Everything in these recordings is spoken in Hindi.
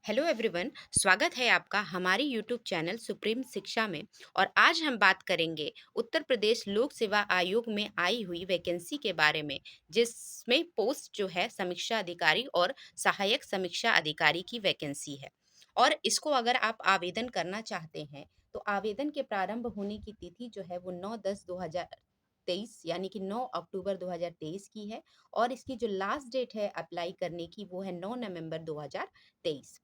Hello everyone. स्वागत है आपका हमारी यूट्यूब चैनल सुप्रीम शिक्षा में। और आज हम बात करेंगे उत्तर प्रदेश लोक सेवा आयोग में आई हुई वैकेंसी के बारे में, जिसमें पोस्ट जो है समीक्षा अधिकारी और सहायक समीक्षा अधिकारी की वैकेंसी है। और इसको अगर आप आवेदन करना चाहते हैं तो आवेदन के प्रारंभ होने की तिथि जो है वो 9/10/2023 यानी कि 9 अक्टूबर 2023 की है। और इसकी जो लास्ट डेट है अप्लाई करने की वो है 9 नवंबर 2023।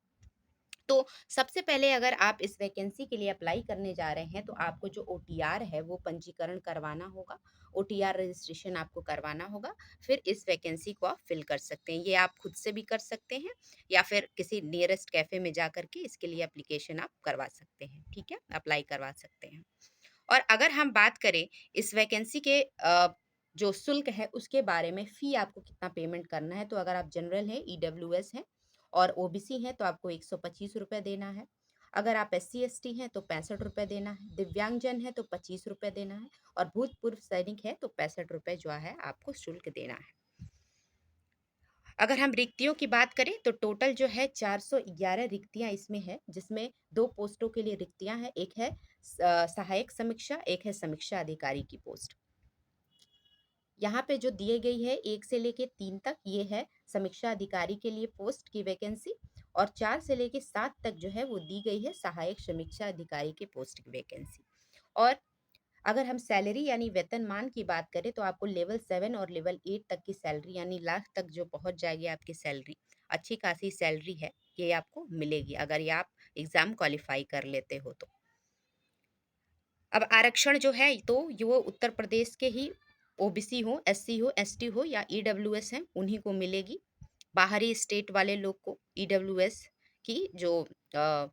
तो सबसे पहले अगर आप इस वैकेंसी के लिए अप्लाई करने जा रहे हैं तो आपको जो ओटीआर है वो पंजीकरण करवाना होगा। ओटीआर रजिस्ट्रेशन आपको करवाना होगा। फिर इस वैकेंसी को आप फिल कर सकते हैं। ये आप खुद से भी कर सकते हैं या फिर किसी नियरेस्ट कैफे में जा करके इसके लिए एप्लीकेशन आप करवा सकते हैं। ठीक है, अप्लाई करवा सकते हैं। और अगर हम बात करें इस वैकेंसी के जो शुल्क है उसके बारे में, फी आपको कितना पेमेंट करना है, तो अगर आप जनरल हैं, ईडब्ल्यूएस हैं और ओबीसी हैं तो आपको 125 रुपये देना है। अगर आप SC ST हैं तो 65 रुपये देना है। दिव्यांगजन है तो 25 रुपये देना है। और भूतपूर्व सैनिक है तो 65 रुपये जो है आपको शुल्क देना है। अगर हम रिक्तियों की बात करें तो टोटल जो है 411 रिक्तियां इसमें है, जिसमें दो पोस्टों के लिए रिक्तियां हैं। एक है सहायक समीक्षा, एक है समीक्षा अधिकारी की पोस्ट। यहाँ पे जो दिए गई है 1 से लेके 3 तक, ये है समीक्षा अधिकारी के लिए पोस्ट की वैकेंसी। और 4 से लेके 7 तक जो है वो दी गई है सहायक समीक्षा अधिकारी के पोस्ट की वैकेंसी। और अगर हम सैलरी यानी वेतनमान की बात करें तो आपको लेवल 7 और लेवल 8 तक की सैलरी यानी लाख तक जो पहुंच जाएगी आपकी सैलरी, अच्छी खासी सैलरी है, ये आपको मिलेगी अगर ये आप एग्जाम क्वालिफाई कर लेते हो तो। अब आरक्षण जो है तो ये वो उत्तर प्रदेश के ही ओबीसी हो, SC हो, ST हो या ईडब्ल्यूएस हैं उन्हीं को मिलेगी। बाहरी स्टेट वाले लोग को ईडब्ल्यूएस की जो अ,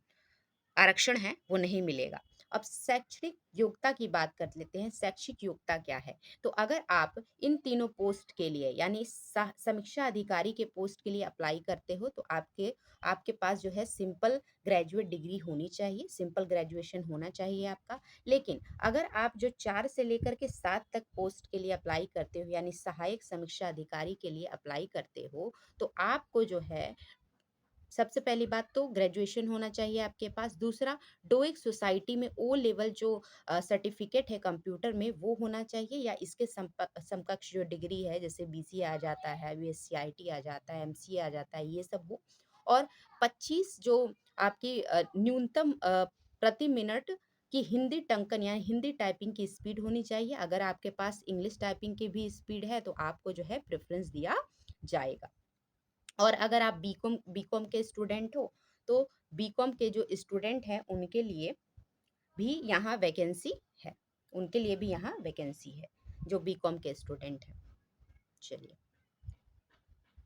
आरक्षण है वो नहीं मिलेगा। अब शैक्षणिक योग्यता की बात कर लेते हैं। शैक्षिक योग्यता क्या है? तो अगर आप इन तीनों पोस्ट के लिए यानी समीक्षा अधिकारी के पोस्ट के लिए अप्लाई करते हो तो आपके आपके पास जो है सिंपल ग्रेजुएट डिग्री होनी चाहिए, सिंपल ग्रेजुएशन होना चाहिए आपका। लेकिन अगर आप जो 4 से लेकर के 7 तक पोस्ट के लिए अप्लाई करते हो यानी सहायक समीक्षा अधिकारी के लिए अप्लाई करते हो तो आपको जो है सबसे पहली बात तो ग्रेजुएशन होना चाहिए आपके पास। दूसरा, डोइक सोसाइटी में ओ लेवल जो सर्टिफिकेट है कंप्यूटर में वो होना चाहिए या इसके समकक्ष जो डिग्री है, जैसे बीसीए आ जाता है, बीएससी आ जाता है, एमसीए आ जाता है, ये सब हो। और 25 जो आपकी न्यूनतम प्रति मिनट की हिंदी टंकन यानी हिंदी टाइपिंग की स्पीड होनी चाहिए। अगर आपके पास इंग्लिश टाइपिंग की भी स्पीड है तो आपको जो है प्रेफरेंस दिया जाएगा। और अगर आप बीकॉम के स्टूडेंट हो तो बीकॉम के जो स्टूडेंट हैं उनके लिए भी यहाँ वैकेंसी है। उनके लिए भी यहाँ वैकेंसी है जो बीकॉम के स्टूडेंट हैं। चलिए,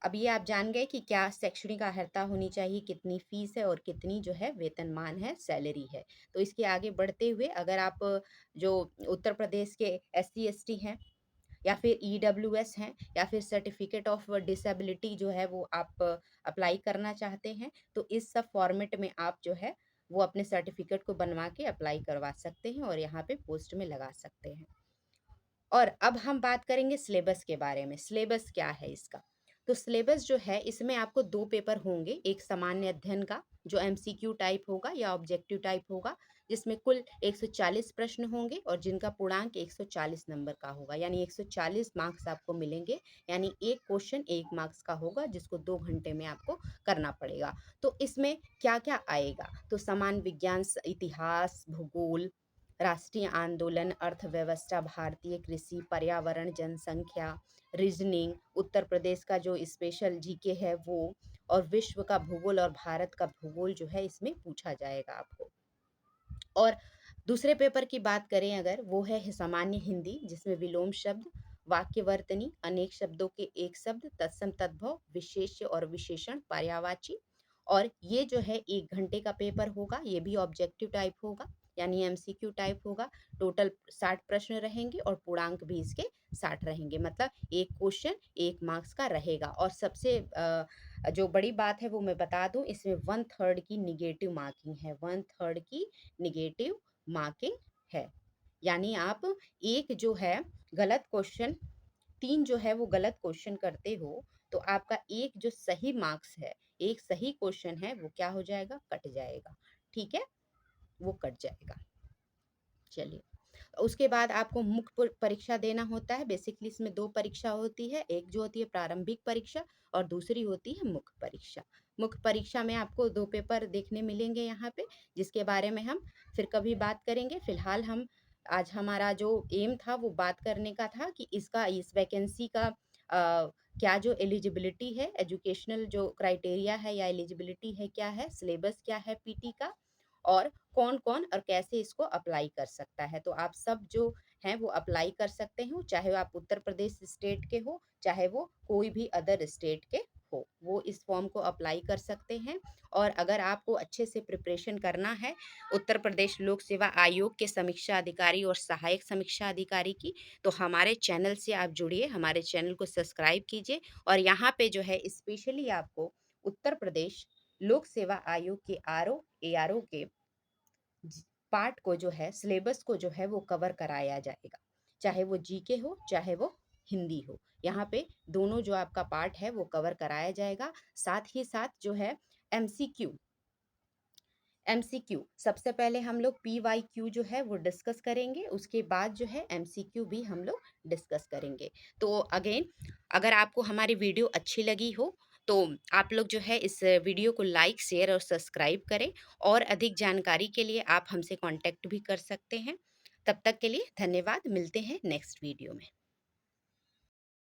अब ये आप जान गए कि क्या शैक्षणिक अर्हता होनी चाहिए, कितनी फीस है और कितनी जो है वेतनमान है, सैलरी है। तो इसके आगे बढ़ते हुए अगर आप जो उत्तर प्रदेश के SC ST हैं या फिर ईडब्ल्यूएस हैं या फिर सर्टिफिकेट ऑफ डिसेबिलिटी जो है वो आप अप्लाई करना चाहते हैं तो इस सब फॉर्मेट में आप जो है वो अपने सर्टिफिकेट को बनवा के अप्लाई करवा सकते हैं और यहाँ पे पोस्ट में लगा सकते हैं। और अब हम बात करेंगे सिलेबस के बारे में। सिलेबस क्या है इसका? तो सिलेबस जो है इसमें आपको दो पेपर होंगे। एक सामान्य अध्ययन का जो MCQ टाइप होगा या ऑब्जेक्टिव टाइप होगा, जिसमें कुल 140 प्रश्न होंगे और जिनका पूर्णांक 140 नंबर का होगा, यानी 140 मार्क्स आपको मिलेंगे। यानी एक क्वेश्चन 1 मार्क्स का होगा जिसको 2 घंटे में आपको करना पड़ेगा। तो इसमें क्या क्या आएगा? तो सामान्य विज्ञान, इतिहास, भूगोल, राष्ट्रीय आंदोलन, अर्थव्यवस्था, भारतीय कृषि, पर्यावरण, जनसंख्या, रीजनिंग, उत्तर प्रदेश का जो स्पेशल जीके है वो, और विश्व का भूगोल और भारत का भूगोल जो है इसमें पूछा जाएगा आपको। और दूसरे पेपर की बात करें अगर, वो है सामान्य हिंदी, जिसमें विलोम शब्द, वाक्यवर्तनी, अनेक शब्दों के एक शब्द, तत्सम तद्भव, विशेष्य और विशेषण, पर्यायवाची। और ये जो है 1 घंटे का पेपर होगा। ये भी ऑब्जेक्टिव टाइप होगा यानी MCQ टाइप होगा। टोटल 60 प्रश्न रहेंगे और पूर्णांक भी इसके 60 रहेंगे। मतलब एक क्वेश्चन 1 मार्क्स का रहेगा। और सबसे जो बड़ी बात है वो मैं बता दूं, इसमें 1/3 की निगेटिव मार्किंग है। 1/3 की निगेटिव मार्किंग है। यानी आप एक जो है गलत क्वेश्चन, 3 जो है वो गलत क्वेश्चन करते हो तो आपका एक जो सही मार्क्स है, एक सही क्वेश्चन है वो क्या हो जाएगा, कट जाएगा। ठीक है, वो कट जाएगा। चलिए, उसके बाद आपको मुख्य परीक्षा देना होता है। बेसिकली इसमें दो परीक्षा होती है, एक जो होती है प्रारंभिक परीक्षा और दूसरी होती है मुख्य परीक्षा। मुख्य परीक्षा में आपको दो पेपर देखने मिलेंगे यहाँ पे, जिसके बारे में हम फिर कभी बात करेंगे। फिलहाल हम आज हमारा जो एम था वो बात करने का था कि इसका इस वैकेंसी का क्या जो एलिजिबिलिटी है, एजुकेशनल जो क्राइटेरिया है या एलिजिबिलिटी है क्या है, सिलेबस क्या है पीटी का, और कौन-कौन और कैसे इसको अप्लाई कर सकता है। तो आप सब जो हैं वो अप्लाई कर सकते हो, चाहे आप उत्तर प्रदेश स्टेट के हो, चाहे वो कोई भी अदर स्टेट के हो, वो इस फॉर्म को अप्लाई कर सकते हैं। और अगर आपको अच्छे से प्रिपरेशन करना है उत्तर प्रदेश लोक सेवा आयोग के समीक्षा अधिकारी और सहायक समीक्षा अधिकारी की, तो हमारे चैनल से आप जुड़िए, हमारे चैनल को सब्सक्राइब कीजिए। और यहाँ पे जो है स्पेशली आपको उत्तर प्रदेश लोक सेवा आयोग के आरओ, एआरओ के पार्ट को जो है, सिलेबस को जो है वो कवर कराया जाएगा, चाहे वो जीके हो चाहे वो हिंदी हो। यहाँ पे दोनों जो आपका पार्ट है वो कवर कराया जाएगा। साथ ही साथ जो है एमसीक्यू, एमसीक्यू सबसे पहले हम लोग पीवाईक्यू जो है वो डिस्कस करेंगे, उसके बाद जो है एमसीक्यू भी हम लोग डिस्कस करेंगे। तो अगेन, अगर आपको हमारी वीडियो अच्छी लगी हो तो आप लोग जो है इस वीडियो को लाइक, शेयर और सब्सक्राइब करें। और अधिक जानकारी के लिए आप हमसे कांटेक्ट भी कर सकते हैं। तब तक के लिए धन्यवाद, मिलते हैं नेक्स्ट वीडियो में।